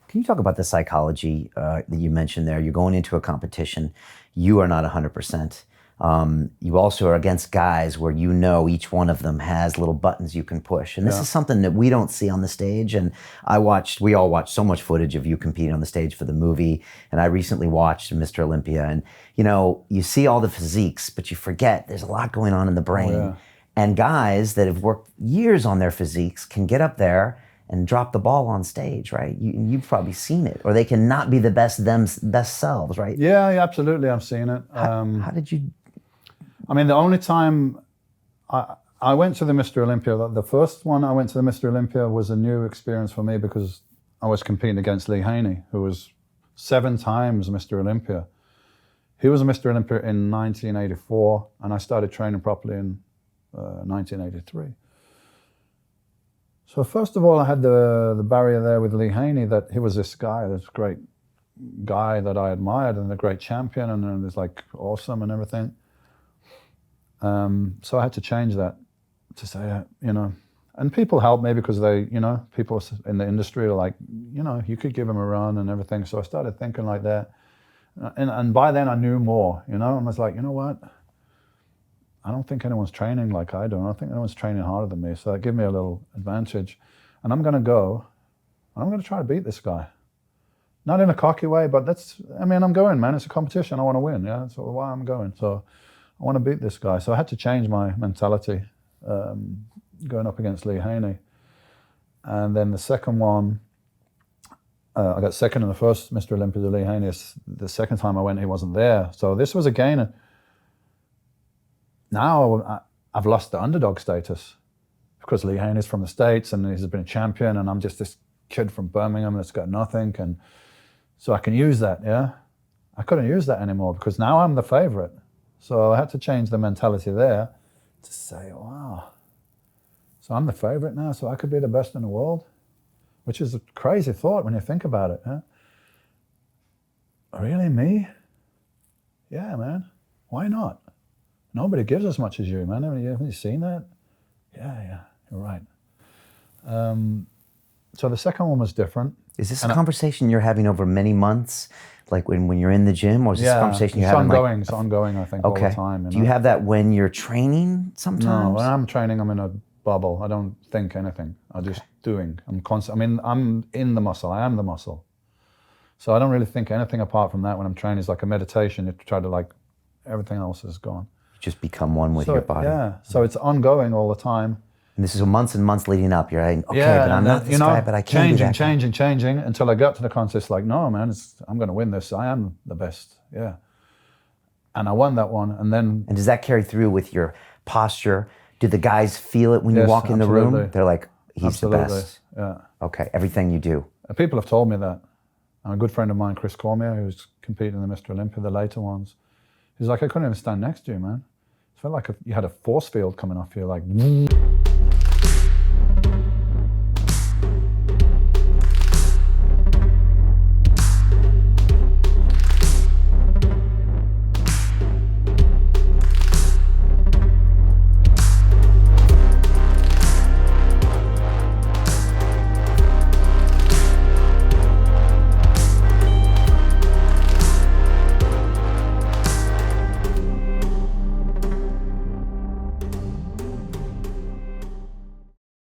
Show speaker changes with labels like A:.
A: Can you talk about the psychology that you mentioned there? You're going into a competition. You are not 100%. You also are against guys where you know each one of them has little buttons you can push. And this is something that we don't see on the stage. And we all watched so much footage of you competing on the stage for the movie. And I recently watched Mr. Olympia. And, you know, you see all the physiques, but you forget there's a lot going on in the brain.
B: Oh, yeah.
A: And guys that have worked years on their physiques can get up there and drop the ball on stage, right? You've probably seen it. Or they can not be the best selves, right?
B: Yeah, absolutely, I've seen it.
A: How did you...
B: I mean, the only time I went to the Mr. Olympia, the first one I went to the Mr. Olympia was a new experience for me because I was competing against Lee Haney, who was 7 times Mr. Olympia. He was a Mr. Olympia in 1984, and I started training properly in 1983. So first of all, I had the barrier there with Lee Haney that he was this guy, this great guy that I admired and a great champion and was like awesome and everything. So I had to change that to say, you know, and people helped me because they, you know, people in the industry are like, you know, you could give him a run and everything. So I started thinking like that. And by then I knew more, you know, and I was like, you know what? I don't think anyone's training like I do. I don't think anyone's training harder than me. So that gave me a little advantage. And I'm going to go, and I'm going to try to beat this guy. Not in a cocky way, but I'm going, man. It's a competition. I want to win, yeah? So why I'm going. So I want to beat this guy. So I had to change my mentality going up against Lee Haney. And then the second one, I got second in the first Mr. Olympia to Lee Haney. The second time I went, he wasn't there. So this was again, now I've lost the underdog status because Lee Haney's from the States and he's been a champion and I'm just this kid from Birmingham that's got nothing. And so I can use that, yeah? I couldn't use that anymore because now I'm the favorite. So I had to change the mentality there to say, wow, so I'm the favorite now, so I could be the best in the world, which is a crazy thought when you think about it. Huh? Really, me? Yeah, man, why not? Nobody gives as much as you, man. Haven't you seen that? Yeah, you're right. So the second one was different.
A: Is this a conversation you're having over many months? Like when you're in the gym, or is this a conversation you're having?
B: Ongoing. It's ongoing, I think, all the time. You know?
A: Do you have that when you're training sometimes?
B: No, when I'm training, I'm in a bubble. I don't think anything. I'm just doing. I'm constant. I mean, I'm in the muscle. I am the muscle. So I don't really think anything apart from that when I'm training. It's like a meditation. You try to everything else is gone.
A: You just become one with your body.
B: Yeah, so it's ongoing all the time.
A: And this is months and months leading up. You're like, okay, but I'm not this guy, but I can be that guy.
B: Changing until I got to the contest. Like, no, man, I'm going to win this. I am the best. Yeah, and I won that one. And then,
A: and does that carry through with your posture? Do the guys feel it when you walk in the room? They're like, he's the best.
B: Yeah.
A: Okay, everything you do.
B: People have told me that. And a good friend of mine, Chris Cormier, who's competing in the Mr. Olympia, the later ones, he's like, I couldn't even stand next to you, man. It felt like you had a force field coming off you, like.